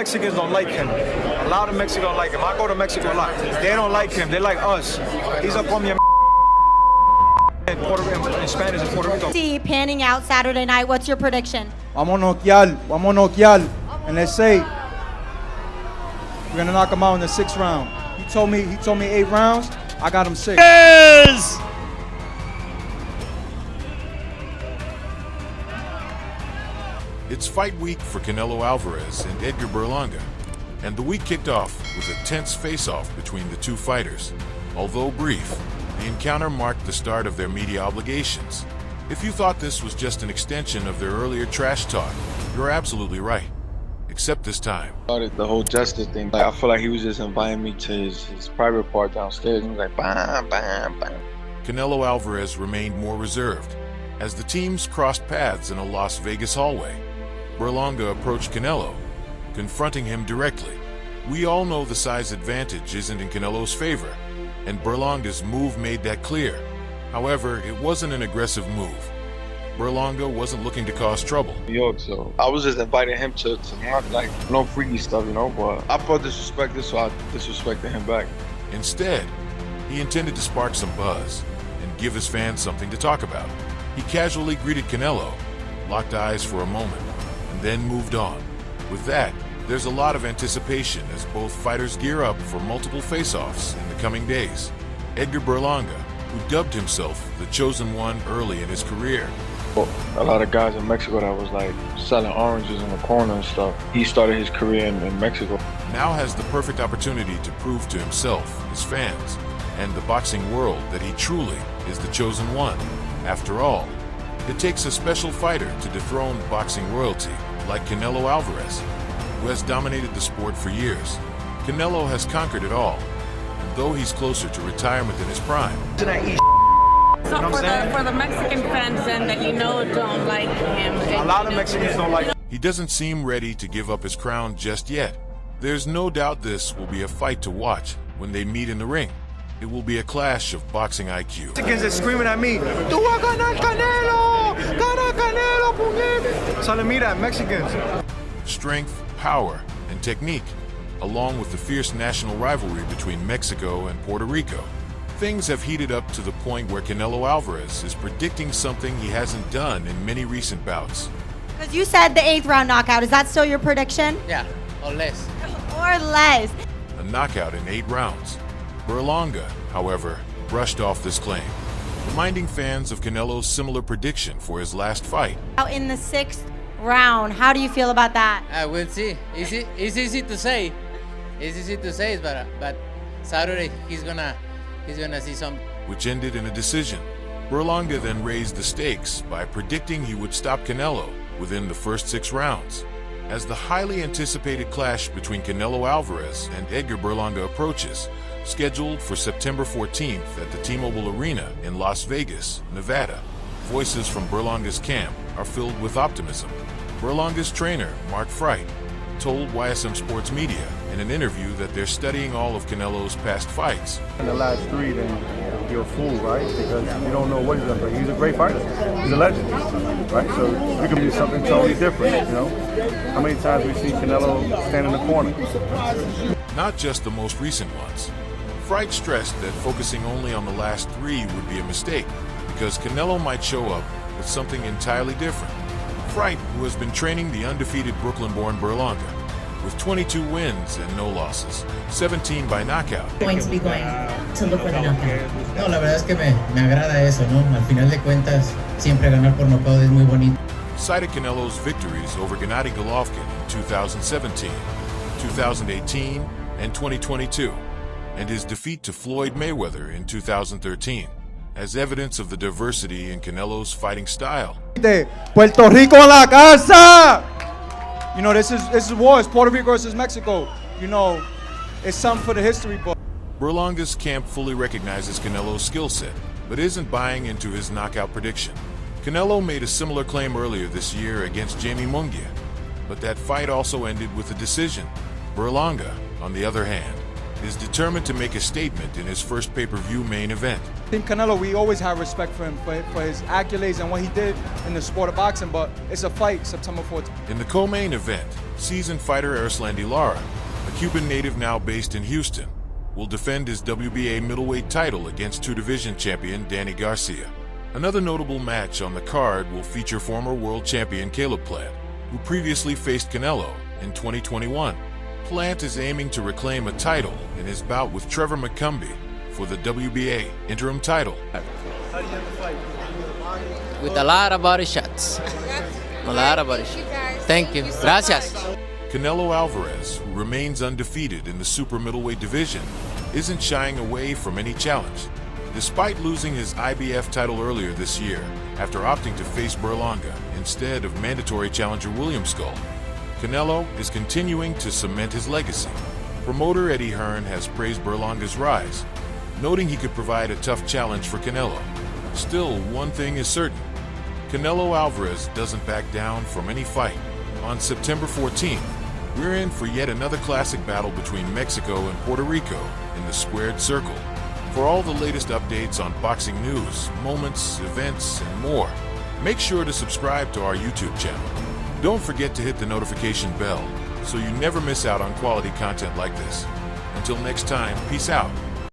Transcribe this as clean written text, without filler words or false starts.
Mexicans don't like him. A lot of Mexicans don't like him. I go to Mexico a lot. They don't like him. They like us. He's a from your in Spanish in Puerto Rico. See panning out Saturday night. What's your prediction? Vamos a noquear. And let's say we're gonna knock him out in the 6th round. He told me 8 rounds. I got him 6. Yes! It's fight week for Canelo Alvarez and Edgar Berlanga, and the week kicked off with a tense face-off between the two fighters. Although brief, the encounter marked the start of their media obligations. If you thought this was just an extension of their earlier trash talk, you're absolutely right. Except this time. The whole justice thing, I feel like he was just inviting me to his private part downstairs. He was like, bam, bam, bam. Canelo Alvarez remained more reserved as the teams crossed paths in a Las Vegas hallway. Berlanga approached Canelo, confronting him directly. We all know the size advantage isn't in Canelo's favor, and Berlanga's move made that clear. However, it wasn't an aggressive move. Berlanga wasn't looking to cause trouble. New York, so I was just inviting him to like no freaky stuff, you know, but I felt disrespected, so I disrespected him back. Instead, he intended to spark some buzz and give his fans something to talk about. He casually greeted Canelo, locked eyes for a moment, and then moved on. With that, there's a lot of anticipation as both fighters gear up for multiple face-offs in the coming days. Edgar Berlanga, who dubbed himself the chosen one early in his career. A lot of guys in Mexico that was like selling oranges in the corner and stuff. He started his career in Mexico. Now has the perfect opportunity to prove to himself, his fans, and the boxing world that he truly is the chosen one. After all, it takes a special fighter to dethrone boxing royalty like Canelo Alvarez, who has dominated the sport for years. Canelo has conquered it all, and though he's closer to retirement than his prime. So for the Mexican fans then that you know don't like him. A lot of Mexicans don't like him. He doesn't seem ready to give up his crown just yet. There's no doubt this will be a fight to watch when they meet in the ring. It will be a clash of boxing IQ. Mexicans are screaming at me, "Tú vas a ganar Canelo! Gana Canelo, puñet!" So mira, Mexicans. Strength, power, and technique, along with the fierce national rivalry between Mexico and Puerto Rico. Things have heated up to the point where Canelo Alvarez is predicting something he hasn't done in many recent bouts. Because you said the 8th round knockout. Is that still your prediction? Yeah, or less. Or less. A knockout in 8 rounds. Berlanga, however, brushed off this claim, reminding fans of Canelo's similar prediction for his last fight. Out in the 6th round. How do you feel about that? We'll see. It's easy to say. It's easy to say, but Saturday he's gonna see something. Which ended in a decision. Berlanga then raised the stakes by predicting he would stop Canelo within the first 6 rounds. As the highly anticipated clash between Canelo Alvarez and Edgar Berlanga approaches, scheduled for September 14th at the T-Mobile Arena in Las Vegas, Nevada, voices from Berlanga's camp are filled with optimism. Berlanga's trainer, Mark Fright, told YSM Sports Media in an interview that they're studying all of Canelo's past fights. In the last 3, then you're a fool, right? Because you don't know what he's gonna do. He's a great fighter. He's a legend, right? So we can do something totally different, you know? How many times we see Canelo stand in the corner? Not just the most recent ones. Fright stressed that focusing only on the last 3 would be a mistake, because Canelo might show up with something entirely different. Fright, who has been training the undefeated Brooklyn-born Berlanga, with 22 wins and no losses, 17 by knockout. Going to be going to look for the knockout. No, la verdad es que me agrada eso, ¿no? Al final de cuentas, siempre ganar por nocaut es muy bonito. Cited Canelo's victories over Gennady Golovkin in 2017, 2018, and 2022, and his defeat to Floyd Mayweather in 2013, as evidence of the diversity in Canelo's fighting style. Puerto Rico en la casa! You know, this is war. It's Puerto Rico versus Mexico. You know, it's something for the history book. Berlanga's camp fully recognizes Canelo's skill set, but isn't buying into his knockout prediction. Canelo made a similar claim earlier this year against Jaime munguia, but that fight also ended with a decision. Berlanga, on the other hand, is determined to make a statement in his first pay-per-view main event. I think Canelo, we always have respect for him, for his accolades and what he did in the sport of boxing, but it's a fight September 14th. In the co-main event, seasoned fighter Erslandy Lara, a Cuban native now based in Houston, will defend his WBA middleweight title against two-division champion Danny Garcia. Another notable match on the card will feature former world champion Caleb Plant, who previously faced Canelo in 2021. Plant is aiming to reclaim a title in his bout with Trevor McCumbee for the WBA interim title. How do you have the fight? With a lot of body shots. A lot of body shots. Thank you. Gracias. Canelo Alvarez, who remains undefeated in the super middleweight division, isn't shying away from any challenge. Despite losing his IBF title earlier this year after opting to face Berlanga instead of mandatory challenger William Skull, Canelo is continuing to cement his legacy. Promoter Eddie Hearn has praised Berlanga's rise, noting he could provide a tough challenge for Canelo. Still, one thing is certain: Canelo Alvarez doesn't back down from any fight. On September 14th, we're in for yet another classic battle between Mexico and Puerto Rico in the squared circle. For all the latest updates on boxing news, moments, events, and more, make sure to subscribe to our YouTube channel. Don't forget to hit the notification bell so you never miss out on quality content like this. Until next time, peace out.